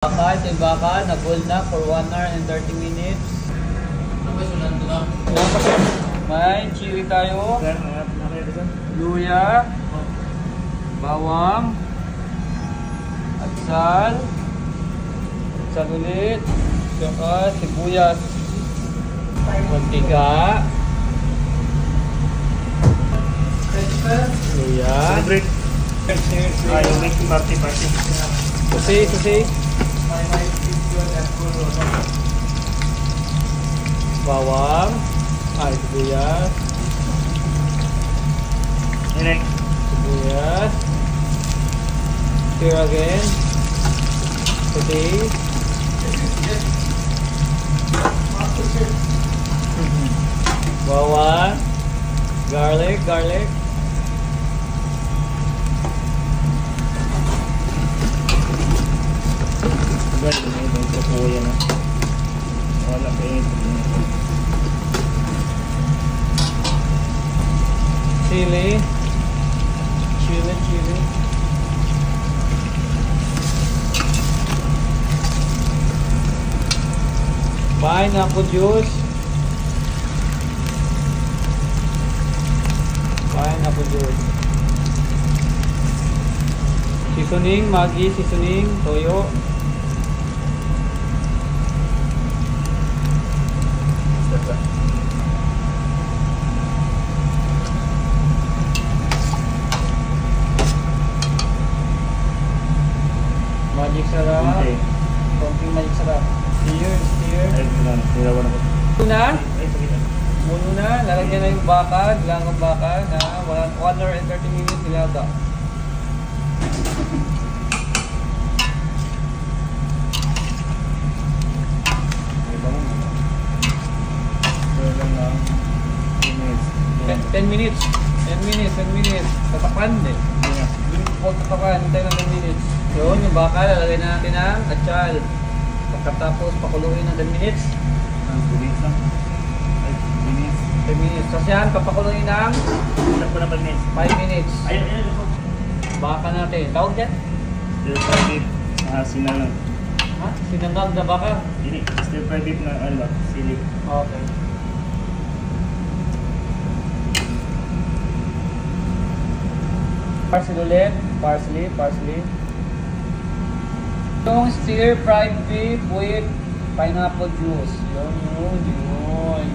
Baka, ito yung baka, nag-hold na for 1 hour and 30 minutes. May chili tayo, luya, bawang, atsal ulit, saka sibuyas, mantika, luya, susi, bawang, sibuyas, stir again, saute, bawang, garlic, chili, pineapple juice, seasoning, Maggi seasoning, toyo, magic sarap, konting magic sarap, stir. Muna, lalagyan na yung baka, nilagang baka na 1 hour and 30 minutes nilaga. Ten minutes. Tatapan eh. Huwag tatapan, hintay ng 10 minutes. Yun, yung baka, lalagyan na natin ng atsal. Pagkatapos, pakuluin ng 10 minutes. 10 minutes. Tapos yan, papakuluin ng 5 minutes. Baka natin. Tawag dyan? Sinangag. Ha? Sinangag na baka? Hindi, stir fry beef na sili. Okay. Parsley. Yung stir fried beef with pineapple juice. Yun.